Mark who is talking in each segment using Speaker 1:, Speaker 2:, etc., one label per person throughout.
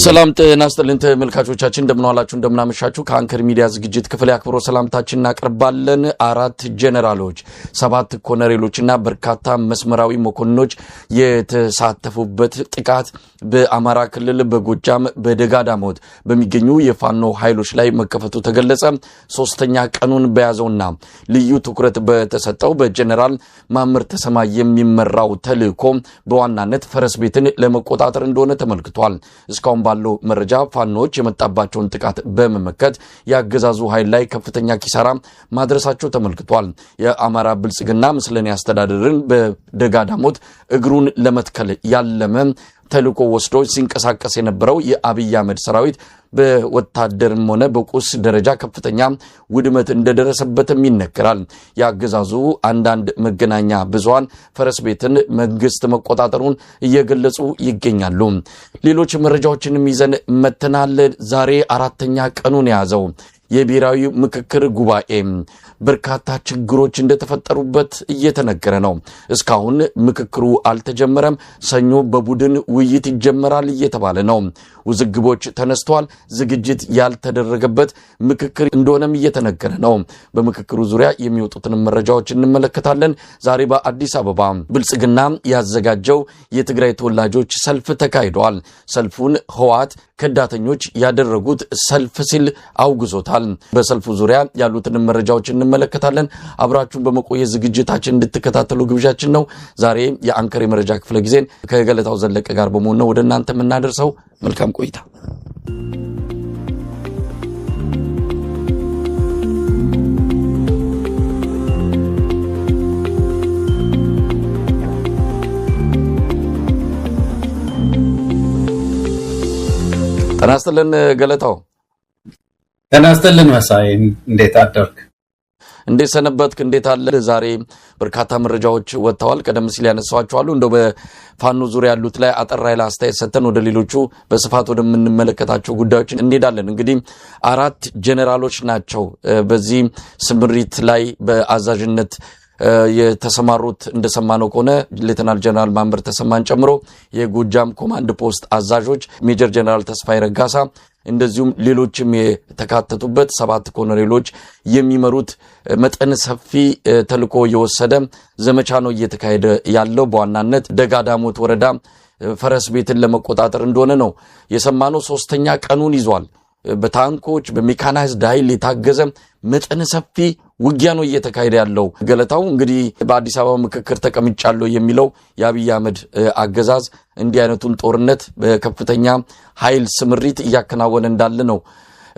Speaker 1: ሰላም ጤና ይስጥልን ተመልካቾቻችን እንደምን ዋላችሁ እንደምን አመሻችሁ ከአንከር ሚዲያ ዝግጅት ክፍል ያክብሮ ሰላምታችንን እናቀርባለን። 4 ጄኔራሎች 7 ኮሎኔሎችና በርካታ መስመራዊ መኮንኖች የተሳተፉበት ጥቃት በአማራ ክልል በጎጃም በደጋዳሞት በሚገኙ የፋኖ ኃይሎች ላይ መከፈቱ ተገለጸ። ሶስተኛ ቀኑን በያዘውና ልዩ ትኩረት በተሰጠው በጄኔራል ማምር ተሰማ የሚመራው ተልእኮ በዋናነት ፈረስ ቤትን ለመቆጣጠር እንደሆነ ተመልክቷል። እስካሁን ባለው መረጃ ፋኖች የመጣባቸውን ጥቃት በመመከት ያገዛዙ ኃይል ላይ ከፍተኛ ኪሳራ ማድረሳቸው ተመልክቷል። የአማራ ብልጽግና ምስለኔ አስተዳደርን በደጋዳሞት እግሩን ለመትከል ያለመ ተልእኮ ወስዶ ሲንቀሳቀስ የነበረው የአብይ አህመድ ሰራዊት በወታደርም ሆነ በቁስ ደረጃ ከፍተኛ ውድመት እንደደረሰበትም ይነገራል። ያገዛዙ አንዳንድ መገናኛ ብዙሃን ፈረስ ቤትን መንግስት መቆጣጠሩን እየገለጹ ይገኛሉ። ሌሎች መረጃዎችንም ይዘን መተናል። ዛሬ 4ኛ ቀኑን ያዘው የብሔራዊ ምክክር ጉባኤ በርካታ ችግሮች እንደተፈጠሩበት እየተነገረ ነው። እስካሁን ምክክሩ አልተጀመረም። ሰኞ በቡድን ውይይት ይጀመራል እየተባለ ነው። ውዝግቦች ተነስተዋል። ዝግጅት ያልተደረገበት ምክክር እንደሆነም እየተነገረ ነው። በምክክሩ ዙሪያ የሚወጡትን መረጃዎች እንመለከታለን። ዛሬ በአዲስ አበባ ብልጽግና ያዘጋጀው የትግራይ ተወላጆች ሰልፍ ተካሂዷል። ሰልፉን ህወሓት ከዳተኞች ያደረጉት ሰልፍ ሲል አውግዞታል። በሰልፉ ዙሪያ ያሉትን መረጃዎች እንመለከታለን። አብራችሁን በመቆየት ዝግጅታችን እንድትከታተሉ ግብዣችን ነው። ዛሬ የአንከር የመረጃ ክፍለ ጊዜን ከገለታው ዘለቀ ጋር በመሆን ነው ወደ እናንተ የምናደርሰው። መልካም ቆይታ። ጤና ይስጥልን ገለታው።
Speaker 2: ጤና ይስጥልን መሳይ፣ እንዴት አደርክ?
Speaker 1: እንዴት ሰነበትክ? እንዴት አለ? ዛሬ በርካታ መረጃዎች ወጥተዋል። ቀደም ሲል ያነሳዋቸው አሉ። እንደው በፋኖ ዙሪያ ያሉት ላይ አጠር ያለ አስተያየት ሰጥተን ወደ ሌሎቹ በስፋት ወደምንመለከታቸው ጉዳዮች እንሄዳለን። እንግዲህ 4 ጄኔራሎች ናቸው በዚህ ስምሪት ላይ በአዛዥነት የተሰማሩት። እንደሰማነው ከሆነ ሌተናል ጀነራል ማምር ተሰማን ጨምሮ የጎጃም ኮማንድ ፖስት አዛዦች ሜጀር ጀነራል ተስፋዬ ረጋሳ እንደዚሁም ሌሎችም የተካተቱበት 7 ኮሎኔሎች የሚመሩት መጠን ሰፊ ተልእኮ የወሰደ ዘመቻ ነው እየተካሄደ ያለው። በዋናነት ደጋዳሞት ወረዳ ፈረስ ቤትን ለመቆጣጠር እንደሆነ ነው የሰማነው። 3ኛ ቀኑን ይዟል። በታንኮች በሜካናይዝድ ኃይል የታገዘ መጠን ሰፊ ውጊያ ነው እየተካሄደ ያለው። ገለታው እንግዲህ በአዲስ አበባ ምክክር ተቀምጫለሁ የሚለው የአብይ አህመድ አገዛዝ እንዲህ አይነቱን ጦርነት በከፍተኛ ኃይል ስምሪት እያከናወነ እንዳለ ነው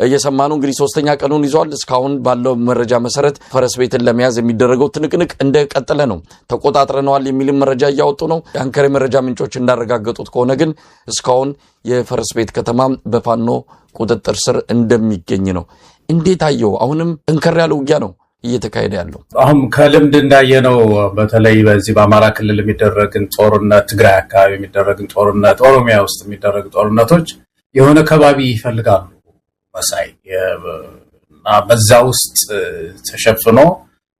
Speaker 1: የሰማነው። እንግዲህ 3ኛ ቀኑን ይዟል። እስካሁን ባለው መረጃ መሰረት ፈረስ ቤትን ለመያዝ የሚደረገው ትንቅንቅ እንደቀጠለ ነው። ተቆጣጥረነዋል የሚልም መረጃ እያወጡ ነው። የአንከር መረጃ ምንጮች እንዳረጋገጡት ከሆነ ግን እስካሁን የፈረስ ቤት ከተማ በፋኖ ቁጥጥር ስር እንደሚገኝ ነው። እንዴት አየው? አሁንም እንከር ያለ ውጊያ ነው እየተካሄደ ያለው።
Speaker 2: አሁን ከልምድ እንዳየነው በተለይ በዚህ በአማራ ክልል የሚደረግን ጦርነት፣ ትግራይ አካባቢ የሚደረግን ጦርነት፣ ኦሮሚያ ውስጥ የሚደረግ ጦርነቶች የሆነ ከባቢ ይፈልጋሉ መሳይ እና በዛ ውስጥ ተሸፍኖ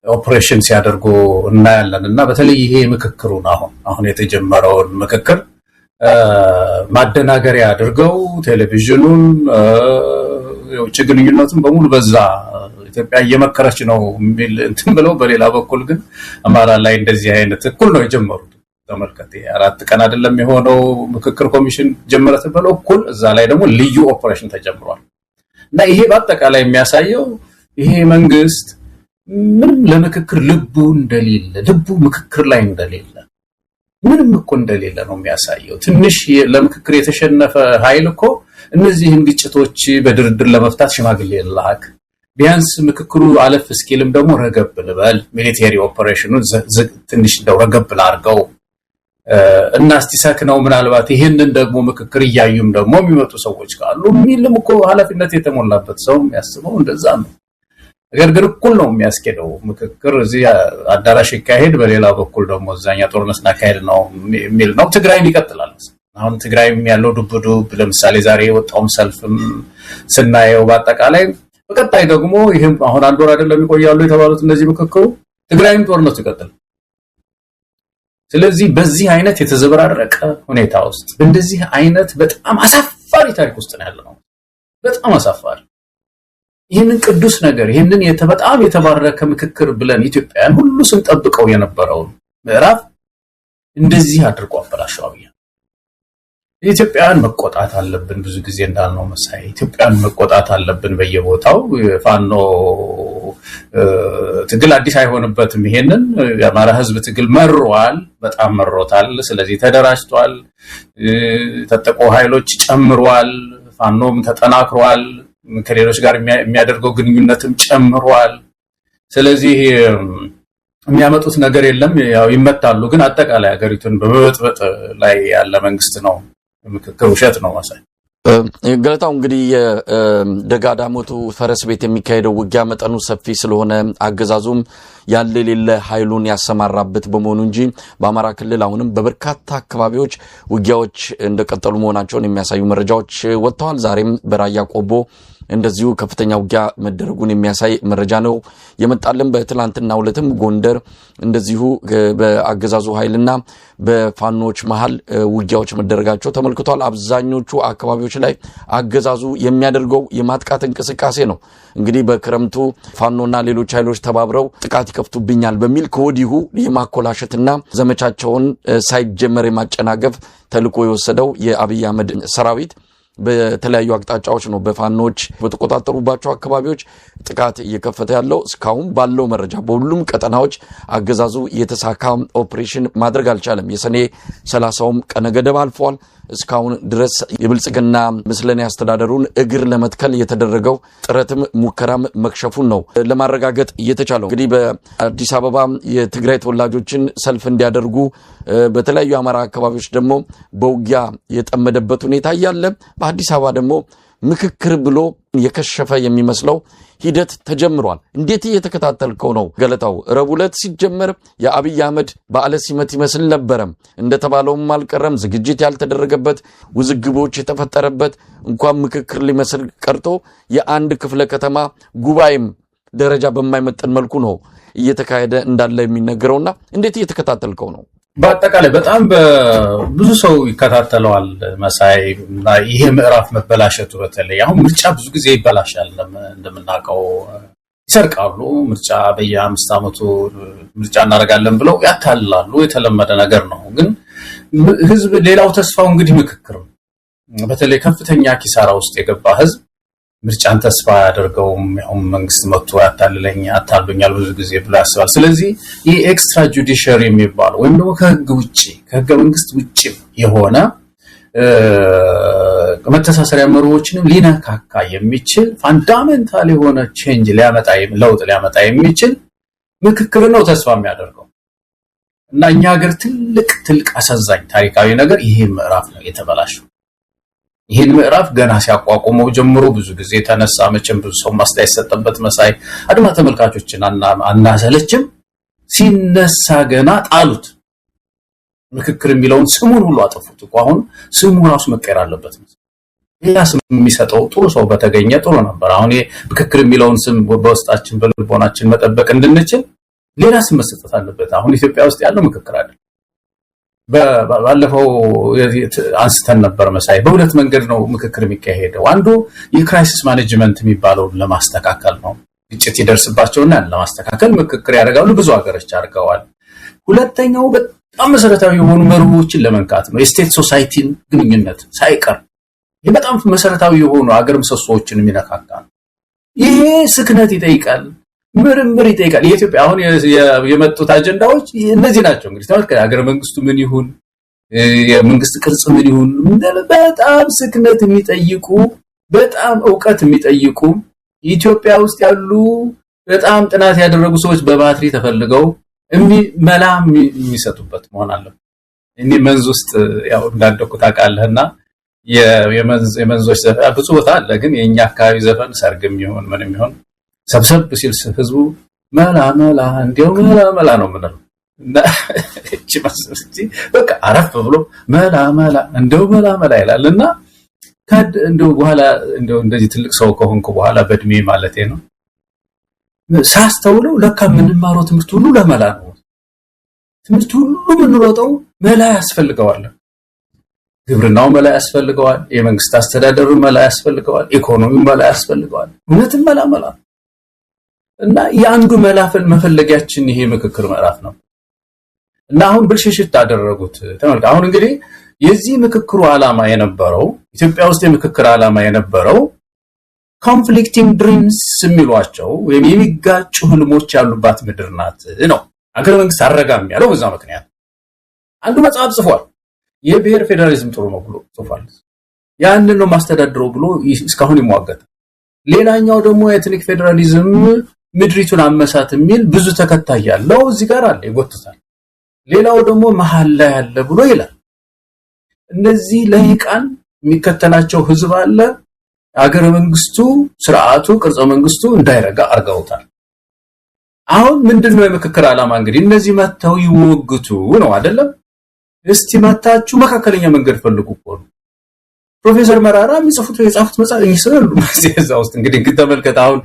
Speaker 2: ኦፕሬሽን ሲያደርጉ እናያለን። እና በተለይ ይሄ ምክክሩን አሁን የተጀመረውን ምክክር ማደናገሪያ አድርገው ቴሌቪዥኑን የውጭ ግንኙነቱን በሙሉ በዛ ኢትዮጵያ እየመከረች ነው የሚል እንትን ብለው፣ በሌላ በኩል ግን አማራ ላይ እንደዚህ አይነት እኩል ነው የጀመሩት። ተመልከት፣ 4 ቀን አይደለም የሆነው ምክክር ኮሚሽን ጀመረ ተብሎ እኩል እዛ ላይ ደግሞ ልዩ ኦፕሬሽን ተጀምሯል። እና ይሄ በአጠቃላይ የሚያሳየው ይሄ መንግስት ምንም ለምክክር ልቡ ምክክር ላይ እንደሌለ ምንም እኮ እንደሌለ ነው የሚያሳየው። ትንሽ ለምክክር የተሸነፈ ኃይል እኮ እነዚህን ግጭቶች በድርድር ለመፍታት ሽማግሌ ላክ፣ ቢያንስ ምክክሩ አለፍ እስኪልም ደግሞ ረገብ ልበል፣ ሚሊቴሪ ኦፐሬሽኑን ትንሽ እንደው ረገብ ላድርገው እና እስቲሳክ ነው ምናልባት ይሄንን ደግሞ ምክክር እያዩም ደግሞ የሚመጡ ሰዎች ካሉ የሚልም እኮ ኃላፊነት የተሞላበት ሰው የሚያስበው እንደዛ ነው። ነገር ግን እኩል ነው የሚያስኬደው ምክክር። እዚህ አዳራሽ ይካሄድ፣ በሌላ በኩል ደግሞ እዛኛ ጦርነት እናካሄድ ነው የሚል ነው። ትግራይም ይቀጥላል። አሁን ትግራይም ያለው ዱብዱብ ለምሳሌ ዛሬ የወጣውን ሰልፍም ስናየው በአጠቃላይ በቀጣይ ደግሞ ይሄም አሁን 1 ወር አይደለም ይቆያሉ የተባሉት እነዚህ ምክክሩ፣ ትግራይም ጦርነቱ ይቀጥላል። ስለዚህ በዚህ አይነት የተዘበራረቀ ሁኔታ ውስጥ በእንደዚህ አይነት በጣም አሳፋ አሳፋሪ ታሪክ ውስጥ ነው ያለው በጣም አሳፋሪ ይሄንን ቅዱስ ነገር ይሄንን በጣም የተባረከ ምክክር ብለን ኢትዮጵያን ሁሉ ስንጠብቀው የነበረው ምዕራፍ እንደዚህ አድርጎ አበላሽው ኢትዮጵያን መቆጣት አለብን ብዙ ጊዜ እንዳልነው መሳይ ኢትዮጵያን መቆጣት አለብን በየቦታው ፋኖ ትግል አዲስ አይሆንበትም ይሄንን የአማራ ህዝብ ትግል መሯል በጣም መሮታል ስለዚህ ተደራጅቷል ተጠቆ ኃይሎች ጨምሯል ፋኖም ተጠናክሯል ከሌሎች ጋር የሚያደርገው ግንኙነትም ጨምሯል ስለዚህ የሚያመጡት ነገር የለም ያው ይመታሉ ግን አጠቃላይ ሀገሪቱን በመበጥበጥ ላይ ያለ መንግስት ነው ምክክር ውሸት ነው ማሳይ
Speaker 1: ገለታው እንግዲህ የደጋዳሞቱ ፈረስ ቤት የሚካሄደው ውጊያ መጠኑ ሰፊ ስለሆነ አገዛዙም ያለ ሌለ ኃይሉን ያሰማራበት በመሆኑ እንጂ በአማራ ክልል አሁንም በበርካታ አካባቢዎች ውጊያዎች እንደቀጠሉ መሆናቸውን የሚያሳዩ መረጃዎች ወጥተዋል ዛሬም በራያ ቆቦ እንደዚሁ ከፍተኛ ውጊያ መደረጉን የሚያሳይ መረጃ ነው የመጣልን በትላንትናው ዕለትም ጎንደር እንደዚሁ በአገዛዙ ኃይልና በፋኖች መሃል ውጊያዎች መደረጋቸው ተመልክቷል አብዛኞቹ አካባቢዎች ላይ አገዛዙ የሚያደርገው የማጥቃት እንቅስቃሴ ነው እንግዲህ በክረምቱ ፋኖና ሌሎች ኃይሎች ተባብረው ጥቃት ይከፍቱብኛል በሚል ከወዲሁ የማኮላሸትና ዘመቻቸውን ሳይጀመር የማጨናገፍ ተልዕኮ የወሰደው የአብይ አህመድ ሰራዊት በተለያዩ አቅጣጫዎች ነው በፋኖች በተቆጣጠሩባቸው አካባቢዎች ጥቃት እየከፈተ ያለው እስካሁን ባለው መረጃ በሁሉም ቀጠናዎች አገዛዙ የተሳካ ኦፕሬሽን ማድረግ አልቻለም የሰኔ 30ም ቀነ ገደብ አልፏል እስካሁን ድረስ የብልጽግና ምስለኔ አስተዳደሩን እግር ለመትከል የተደረገው ጥረትም ሙከራም መክሸፉን ነው ለማረጋገጥ እየተቻለው እንግዲህ በአዲስ አበባ የትግራይ ተወላጆችን ሰልፍ እንዲያደርጉ በተለያዩ አማራ አካባቢዎች ደግሞ በውጊያ የጠመደበት ሁኔታ ያለ በአዲስ አበባ ደግሞ ምክክር ብሎ የከሸፈ የሚመስለው ሂደት ተጀምሯል እንዴት እየተከታተልከው ነው ገለታው ረቡለት ሲጀመር የአብይ አህመድ በዓለ ሲመት ይመስል ነበር እንደተባለውም አልቀረም ዝግጅት ያልተደረገበት ውዝግቦች የተፈጠረበት እንኳን ምክክር ሊመስል ቀርቶ የአንድ ክፍለ ከተማ ጉባኤም ደረጃ በማይመጠን መልኩ ነው እየተካሄደ እንዳለ የሚነገረውና እንዴት እየተከታተልከው ነው
Speaker 2: በአጠቃላይ በጣም ብዙ ሰው ይከታተለዋል መሳይ እና ይሄ ምዕራፍ መበላሸቱ በተለይ አሁን ምርጫ ብዙ ጊዜ ይበላሻል እንደምናውቀው ይሰርቃሉ ምርጫ በየ5 አመቱ ምርጫ እናደርጋለን ብለው ያታልላሉ የተለመደ ነገር ነው ግን ህዝብ ሌላው ተስፋው እንግዲህ ምክክር በተለይ ከፍተኛ ኪሳራ ውስጥ የገባ ህዝብ ምርጫን ተስፋ ያደርገውም ያው መንግስት መጥቶ ያታልሉኛል ብዙ ጊዜ ብሎ ያስባል ስለዚህ ይሄ ኤክስትራ ጁዲሻሪ የሚባለው ወይም ደግሞ ከህገ መንግስት ውጪ የሆነ መተሳሰሪያ መርሆችንም ሊነካካ የሚችል ፋንዳሜንታል የሆነ ቼንጅ ለውጥ ሊያመጣ የሚችል ምክክር ነው ተስፋ የሚያደርገው እና እኛ ሀገር ትልቅ አሳዛኝ ታሪካዊ ነገር ይሄ ምዕራፍ ነው የተበላሸው ይሄን ምዕራፍ ገና ሲያቋቁመው ጀምሮ ብዙ ጊዜ ተነሳ መቼም ብዙ ሰው ማስተያየት ሰጠበት መሳይ አድማ ተመልካቾችን አናሰለችም ሲነሳ ገና ጣሉት ምክክር የሚለውን ስሙን ሁሉ አጠፉት አሁን ስሙ ራሱ መቀየር አለበት ሌላ ስም የሚሰጠው ጥሩ ሰው በተገኘ ጥሩ ነበር አሁን ምክክር የሚለውን ስም በውስጣችን በልቦናችን መጠበቅ እንድንችል ሌላ ስም መስጠት አለበት አሁን ኢትዮጵያ ውስጥ ያለው ምክክር አይደል ባለፈው አንስተን ነበር መሳይ በሁለት መንገድ ነው ምክክር የሚካሄደው አንዱ የክራይሲስ ማኔጅመንት የሚባለው ለማስተካከል ነው ግጭት ይደርስባቸውና ለማስተካከል ምክክር ያደርጋሉ ብዙ ሀገሮች አድርገዋል ሁለተኛው በጣም መሰረታዊ የሆኑ መርሆችን ለመንካት ነው የስቴት ሶሳይቲን ግንኙነት ሳይቀር በጣም መሰረታዊ የሆኑ ሀገር ምሰሶዎችን የሚነካካ ይሄ ስክነት ይጠይቃል ምርምር ይጠይቃል የኢትዮጵያ አሁን የመጡት አጀንዳዎች እነዚህ ናቸው እንግዲህ ተመልከቱ ሀገር መንግስቱ ምን ይሁን የመንግስት ቅርጽ ምን ይሁን በጣም ስክነት የሚጠይቁ በጣም ዕውቀት የሚጠይቁ ኢትዮጵያ ውስጥ ያሉ በጣም ጥናት ያደረጉ ሰዎች በባትሪ ተፈልገው መላም የሚሰጡበት መሆን አለበት እኔ መንዝ ውስጥ ያው እንዳደኩት አቃለህና የመንዞች ዘፈን ብዙ ቦታ አለ ግን የኛ አካባቢ ዘፈን ሰርግም ይሁን ምንም ይሁን ሰብሰብ ሲል ህዝቡ መላ እንዲው መላ ነው ምንድነው እና እቺ ማስስቲ በቃ አረፍ ብሎ መላ እንደው መላ ይላልና እንደው በኋላ እንደው እንደዚህ ትልቅ ሰው ከሆንኩ በኋላ በእድሜ ማለቴ ነው ሳስተውለው ለካ ምንማረው ትምህርት ሁሉ ለመላ ነው ትምህርት ሁሉ ምንሮጠው መላ ያስፈልገዋል ግብርናው መላ ያስፈልገዋል፣ የመንግስት አስተዳደሩ መላ ያስፈልገዋል፣ ኢኮኖሚው መላ ያስፈልገዋል። እውነትም መላ እና ያንዱ መላፈል መፈለጊያችን ይሄ ምክክር ምዕራፍ ነው እና አሁን ብልሽሽት አደረጉት። ተመልከቱ። አሁን እንግዲህ የዚህ ምክክሩ ዓላማ የነበረው ኢትዮጵያ ውስጥ የምክክር ዓላማ የነበረው ኮንፍሊክቲንግ ድሪምስ የሚሏቸው ወይም የሚጋጩ ህልሞች ያሉባት ምድር ናት ነው። አገረ መንግስት አረጋም ያለው በዛ ምክንያት አንዱ መጽሐፍ ጽፏል። የብሔር ፌደራሊዝም ጥሩ ነው ብሎ ጽፏል። ያንን ነው ማስተዳድረው ብሎ እስካሁን ይሟገታል። ሌላኛው ደግሞ ኤትኒክ ፌደራሊዝም ምድሪቱን አመሳት የሚል ብዙ ተከታይ ያለው እዚህ ጋር አለ ይጎትታል። ሌላው ደግሞ መሐል ላይ ያለ ብሎ ይላል። እነዚህ ለይቃን የሚከተላቸው ህዝብ አለ። አገረ መንግስቱ ስርዓቱ ቅርጸ መንግስቱ እንዳይረጋ አርጋውታል። አሁን ምንድነው የምክክር ዓላማ? እንግዲህ እነዚህ መተው ይወግቱ ነው አይደለም? እስቲ መታችሁ መካከለኛ መንገድ ፈልጉ እኮ ነው። ፕሮፌሰር መራራ የጻፉት መጽሐፍ ይስራሉ ማዚያዛ ውስጥ እንግዲህ ተመልከት። አሁን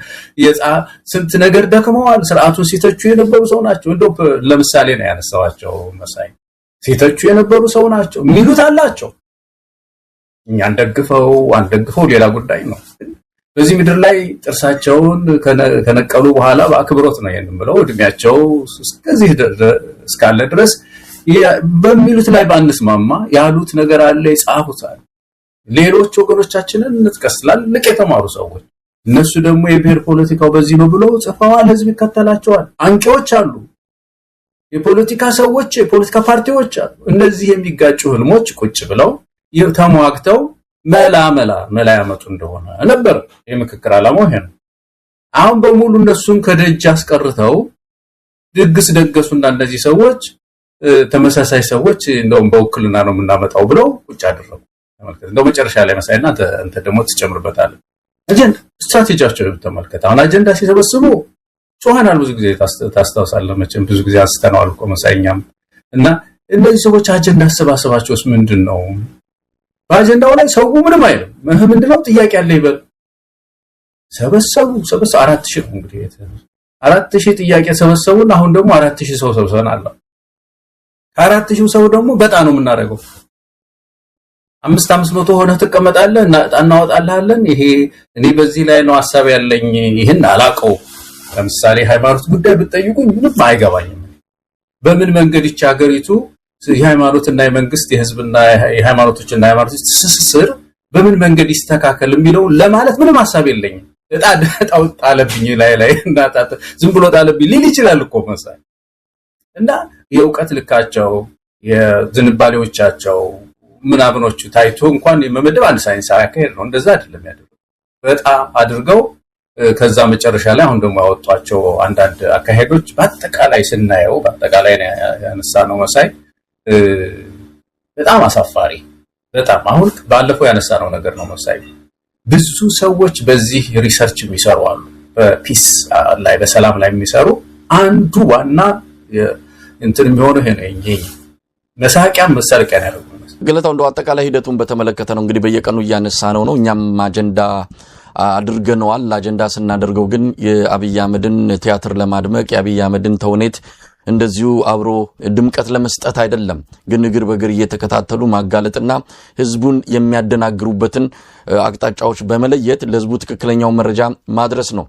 Speaker 2: ስንት ነገር ደክመዋል። ስርዓቱን ሲተቹ የነበሩ ሰው ናቸው። እንደው ለምሳሌ ነው ያነሳዋቸው መሳይ ሲተቹ የነበሩ ሰው ናቸው። ሚሉት አላቸው። እኛ አንደግፈው ሌላ ጉዳይ ነው። በዚህ ምድር ላይ ጥርሳቸውን ከነቀሉ በኋላ በአክብሮት ነው የምንለው እድሜያቸው እስከዚህ እስካለ ድረስ በሚሉት ላይ ባንስማማ ያሉት ነገር አለ፣ የጻፉት አለ። ሌሎች ወገኖቻችንን እንጥቀስላል ልቅ የተማሩ ሰዎች እነሱ ደግሞ የብሔር ፖለቲካው በዚህ ነው ብለው ጽፈዋል። ህዝብ ይከተላቸዋል። አንቂዎች አሉ፣ የፖለቲካ ሰዎች፣ የፖለቲካ ፓርቲዎች አሉ። እነዚህ የሚጋጩ ህልሞች ቁጭ ብለው ተሟግተው መላ ያመጡ እንደሆነ ነበር የምክክር ዓላማው ይሄ ነው። አሁን በሙሉ እነሱን ከደጅ አስቀርተው ድግስ ደገሱና እነዚህ ሰዎች ተመሳሳይ ሰዎች እንደውም በውክልና ነው የምናመጣው ብለው ቁጭ አደረጉ። ተመልከት። እንደው መጨረሻ ላይ መሳይና አንተ ደግሞ ትጨምርበታለህ። አጀንዳ ስትራቴጂያቸው ተመልከት። አሁን አጀንዳ ሲሰበስቡ ጮሃናል። ብዙ ጊዜ ታስታውሳለህ መቼም ብዙ ጊዜ አስተናዋል እኮ መሳይኛም እና እነዚህ ሰዎች አጀንዳ አሰባሰባቸውስ ምንድነው? በአጀንዳው ላይ ሰው ምንም አይልም። ምንድነው ጥያቄ ያለ ይበል። ሰበሰቡ 4000 ነው እንግዲህ 4000 ጥያቄ ሰበሰቡና አሁን ደግሞ 4000 ሰው ሰብስበናል። 4000 ሰው ደግሞ በጣም ነው የምናደርገው። 500 ሆነ ተቀመጣለህ እና እናወጣልሃለን። ይሄ እኔ በዚህ ላይ ነው ሐሳብ ያለኝ፣ ይሄን አላቀው። ለምሳሌ ሃይማኖት ጉዳይ ብትጠይቁኝ ምንም አይገባኝም። በምን መንገድ ይቻ ሀገሪቱ የሃይማኖትና የመንግስት የህዝብና የሃይማኖቶችና የሃይማኖቶች ትስስር በምን መንገድ ይስተካከል የሚለው ለማለት ምንም ሐሳብ የለኝም። እጣው ጣለብኝ ላይ እና ዝም ብሎ ጣለብኝ ሊል ይችላል እኮ መሳይ እና የእውቀት ልካቸው የዝንባሌዎቻቸው ምናምኖቹ ታይቶ እንኳን የመመደብ አንድ ሳይንሳዊ አካሄድ ነው። እንደዛ አይደለም ያደረጉት። በጣም አድርገው ከዛ መጨረሻ ላይ አሁን ደግሞ ያወጧቸው አንዳንድ አካሄዶች በአጠቃላይ ስናየው በአጠቃላይ ያነሳነው መሳይ በጣም አሳፋሪ። በጣም አሁን ባለፈው ያነሳነው ነገር ነው መሳይ። ብዙ ሰዎች በዚህ ሪሰርች የሚሰሩ አሉ፣ በፒስ ላይ በሰላም ላይ የሚሰሩ አንዱ ዋና እንትን የሚሆነው ይሄ ነው። መሳቂያም መሳቂያ ያደርጉ
Speaker 1: ገለታው እንደው አጠቃላይ ሂደቱን በተመለከተ ነው እንግዲህ በየቀኑ እያነሳነው ነው። እኛም አጀንዳ አድርገነዋል። አጀንዳ ስናደርገው ግን የአብይ አህመድን ቲያትር ለማድመቅ የአብይ አህመድን ተውኔት እንደዚሁ አብሮ ድምቀት ለመስጠት አይደለም፣ ግን እግር በእግር እየተከታተሉ ማጋለጥና ህዝቡን የሚያደናግሩበትን አቅጣጫዎች በመለየት ለህዝቡ ትክክለኛው መረጃ ማድረስ ነው።